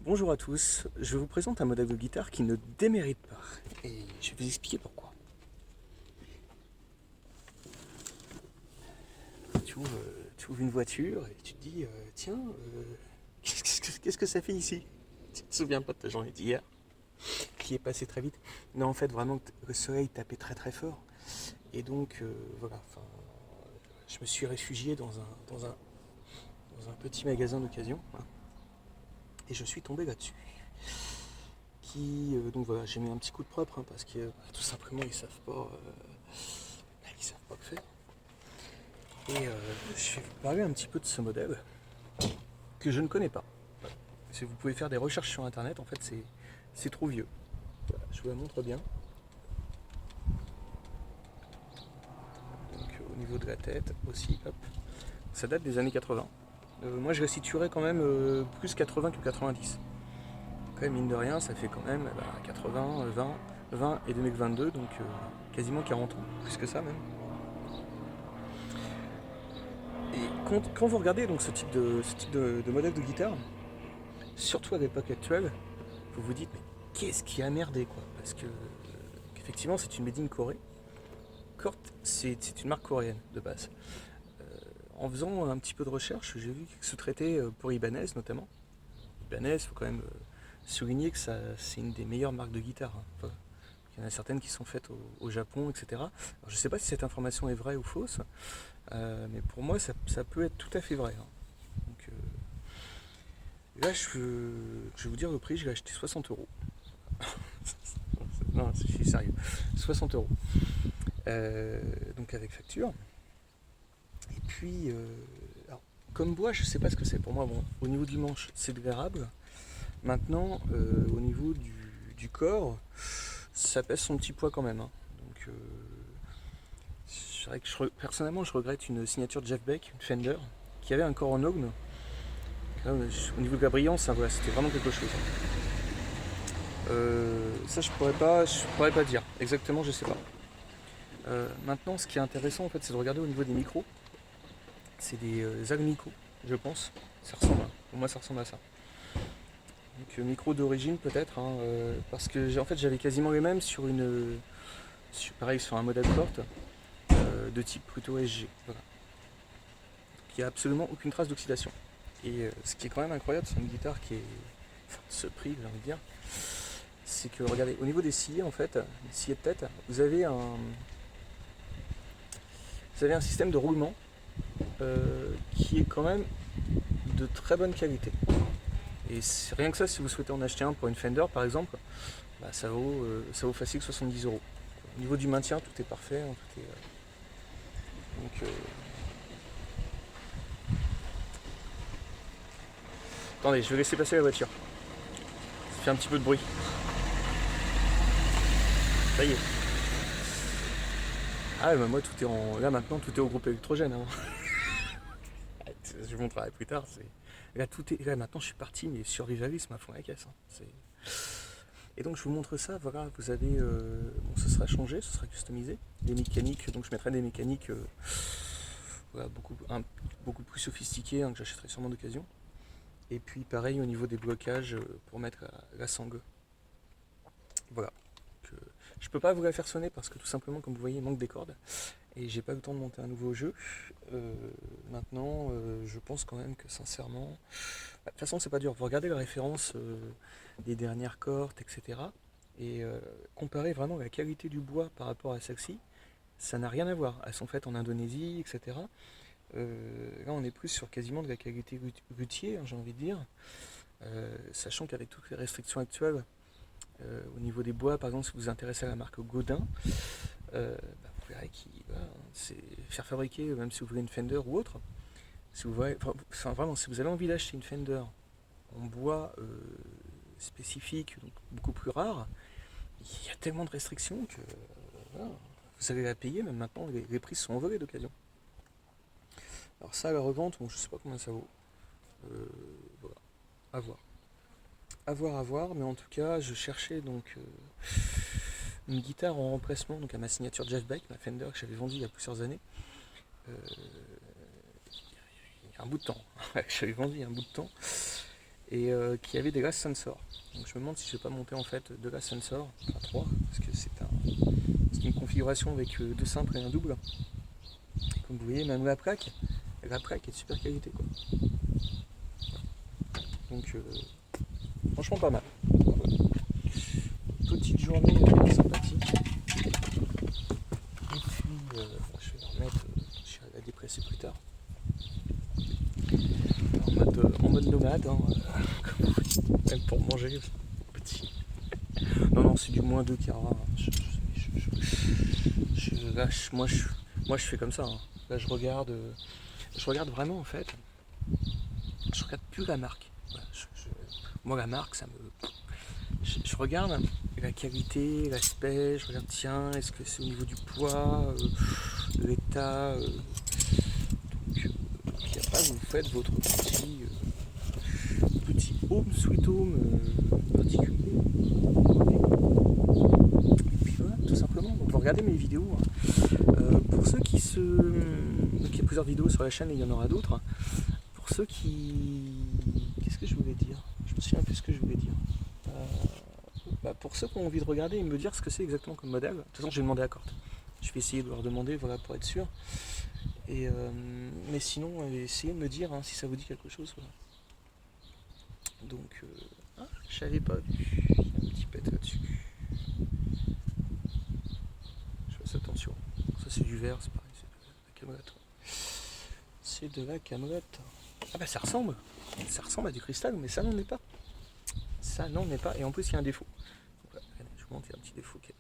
Bonjour à tous, je vous présente un modèle de guitare qui ne démérite pas et je vais vous expliquer pourquoi. Tu ouvres une voiture et tu te dis tiens, qu'est-ce que ça fait ici? Tu te souviens pas de ta journée d'hier qui est passée très vite? Non, en fait, vraiment, le soleil tapait très très fort et donc voilà, enfin, je me suis réfugié dans un petit magasin d'occasion hein, et je suis tombé là-dessus. Donc voilà, j'ai mis un petit coup de propre hein, parce que tout simplement ils savent pas le faire. Et je vais vous parler un petit peu de ce modèle que je ne connais pas. Voilà. Si vous pouvez faire des recherches sur internet, en fait c'est trop vieux. Voilà, je vous la montre bien. Donc au niveau de la tête aussi, hop. Ça date des années 80. Moi je la situerais quand même plus 80 que 90. Quand même, mine de rien, ça fait quand même 80, 20 et 2022, donc quasiment 40 ans, plus que ça même. Et quand vous regardez donc ce type de modèle de guitare, surtout à l'époque actuelle, vous vous dites mais qu'est-ce qui a merdé quoi? Parce que effectivement c'est une made in Corée. Kort, c'est une marque coréenne de base. En faisant un petit peu de recherche, j'ai vu que se traitait pour Ibanez notamment. Ibanez, il faut quand même souligner que c'est une des meilleures marques de guitare. Hein. Enfin, il y en a certaines qui sont faites au Japon, etc. Alors, je ne sais pas si cette information est vraie ou fausse, mais pour moi ça peut être tout à fait vrai. Hein. Donc, là, je vais vous dire le prix, je l'ai acheté 60 euros. Non, je suis sérieux. 60 euros. Donc avec facture. Et puis, alors, comme bois, je sais pas ce que c'est. Pour moi, bon, au niveau du manche, c'est de l'érable. Maintenant, au niveau du corps, ça pèse son petit poids quand même. Hein. Donc, c'est vrai que personnellement, je regrette une signature de Jeff Beck, une Fender, qui avait un corps en ogme. Au niveau de la brillance, hein, voilà, c'était vraiment quelque chose. Ça, je pourrais pas dire. Exactement, je sais pas. Maintenant, ce qui est intéressant, en fait, c'est de regarder au niveau des micros. C'est des Agnico, je pense. Ça ressemble, hein. Pour moi, ça ressemble à ça. Donc, micro d'origine, peut-être, hein, parce que en fait, j'avais quasiment les mêmes pareil, sur un modèle porte de type plutôt SG. Voilà. Donc, il n'y a absolument aucune trace d'oxydation. Et ce qui est quand même incroyable sur une guitare qui est. Enfin, ce prix, j'ai envie de dire, c'est que, regardez, au niveau des sillets, en fait, les sillets de tête, vous avez un système de roulement qui est quand même de très bonne qualité. Et rien que ça, si vous souhaitez en acheter un pour une Fender par exemple, ça vaut facile 70 euros. Au niveau du maintien, tout est parfait. Hein, donc, attendez, je vais laisser passer la voiture. Ça fait un petit peu de bruit. Ça y est. Ah, mais moi, là maintenant, tout est au groupe électrogène. Hein. Je vous montrerai plus tard. Là, maintenant, je suis parti, mais sur Vivalisme à fond la caisse. Hein. Et donc je vous montre ça, voilà, vous avez, bon, ce sera changé, ce sera customisé, des mécaniques, donc je mettrai des mécaniques voilà, beaucoup plus sophistiquées, hein, que j'achèterai sûrement d'occasion. Et puis pareil au niveau des blocages pour mettre la sangle. Voilà. Donc, je peux pas vous la faire sonner parce que tout simplement, comme vous voyez, il manque des cordes. Et j'ai pas eu le temps de monter un nouveau jeu. Maintenant, je pense quand même que sincèrement. De toute façon, c'est pas dur. Vous regardez la référence des dernières cordes, etc. Et comparer vraiment la qualité du bois par rapport à celle-ci, ça n'a rien à voir. Elles sont faites en Indonésie, etc. Là, on est plus sur quasiment de la qualité luthier, hein, j'ai envie de dire. Sachant qu'avec toutes les restrictions actuelles, au niveau des bois, par exemple, si vous vous intéressez à la marque Godin, vous verrez c'est faire fabriquer, même si vous voulez une Fender ou autre, si vous voyez, enfin, vraiment, si vous avez envie d'acheter une Fender en bois spécifique, donc beaucoup plus rare, il y a tellement de restrictions que voilà, vous allez la payer, même maintenant, les prix sont envolés d'occasion. Alors ça, à la revente, bon, je sais pas combien ça vaut. Voilà, à voir. À voir, mais en tout cas, je cherchais donc une guitare en remplacement donc à ma signature Jeff Beck, ma Fender que j'avais vendue il y a plusieurs années. Il y a un bout de temps. J'avais vendu il y a un bout de temps. et qui avait des glass sensors. Donc je me demande si je vais pas monter en fait deux glass sensors, enfin 3, parce que c'est une configuration avec deux simples et un double. Et comme vous voyez, même la plaque est de super qualité quoi. Donc franchement pas mal. Voilà. Petite journée sympathique. Et puis je vais remettre, je vais la dépresser plus tard. En mode nomade, hein, même pour manger petit. Non, c'est du -2 carat. Moi je fais comme ça. Hein. Là je regarde vraiment en fait. Je regarde plus la marque. Voilà, moi la marque ça me. Je regarde la qualité, l'aspect, je regarde tiens, est-ce que c'est au niveau du poids, l'état. Puis après vous faites votre petit home sweet home particulier. Et puis voilà, tout simplement. Donc vous regardez mes vidéos. Hein. Pour ceux qui se. Donc il y a plusieurs vidéos sur la chaîne et il y en aura d'autres. Hein. Pour ceux qui. Qu'est-ce que je voulais dire? Je me souviens plus ce que je voulais dire. Pour ceux qui ont envie de regarder et me dire ce que c'est exactement comme modèle, de toute façon j'ai demandé à Corte. Je vais essayer de leur demander voilà, pour être sûr. Et, mais sinon, essayez de me dire hein, si ça vous dit quelque chose. Voilà. Donc, je n'avais pas vu. Il y a un petit pet là-dessus. Je fasse attention. Ça c'est du verre, c'est pareil, c'est de la camelote. C'est de la camelote. Ah bah ça ressemble. Ça ressemble à du cristal, mais ça n'en est pas. Ça n'en est pas. Et en plus il y a un défaut. Voilà, je vous montre, il y a un petit défaut qui est là.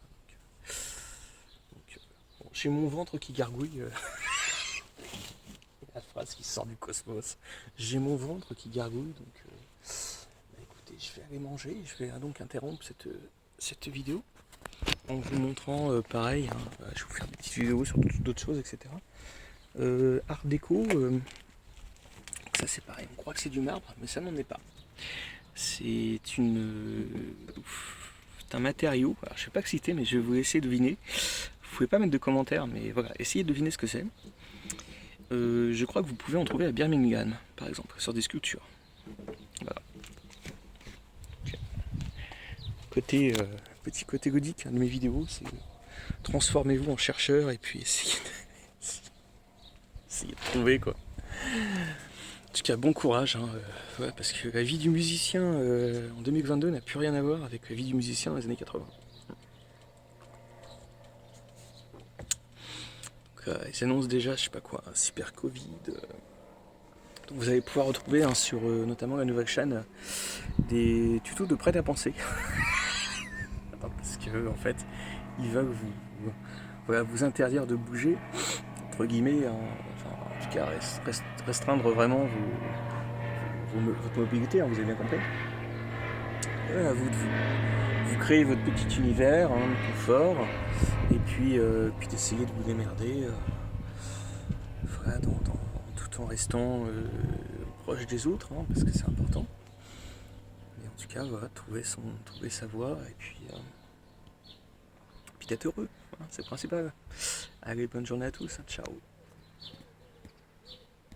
Donc, bon, j'ai mon ventre qui gargouille. La phrase qui sort du cosmos. J'ai mon ventre qui gargouille, donc écoutez, je vais aller manger. Je vais donc interrompre cette vidéo en vous montrant pareil. Hein, je vais vous faire des petites vidéos sur d'autres choses, etc. Art déco, ça c'est pareil. On croit que c'est du marbre, mais ça n'en est pas. C'est un matériau. Alors, je ne sais pas que c'était, mais je vais vous laisser deviner. Vous pouvez pas mettre de commentaires, mais voilà, essayez de deviner ce que c'est. Je crois que vous pouvez en trouver à Birmingham, par exemple, sur des sculptures. Voilà. Okay. Petit côté godique hein, de mes vidéos, c'est transformez-vous en chercheur et puis essayez de trouver quoi. En tout cas, bon courage, hein, ouais, parce que la vie du musicien en 2022 n'a plus rien à voir avec la vie du musicien dans les années 80. Ils s'annoncent déjà, je sais pas quoi, un cyber Covid. Donc vous allez pouvoir retrouver hein, sur notamment la nouvelle chaîne des tutos de prêt-à-penser. Parce que en fait, ils veulent vous interdire de bouger, entre guillemets, hein, enfin, en tout cas restreindre vraiment votre mobilité, hein, vous avez bien compris. Voilà, vous créez votre petit univers hein, de confort, et puis d'essayer de vous démerder voilà, tout en restant proche des autres, hein, parce que c'est important. Mais en tout cas, voilà, trouver sa voie, et puis d'être heureux, hein, c'est le principal. Allez, bonne journée à tous, ciao.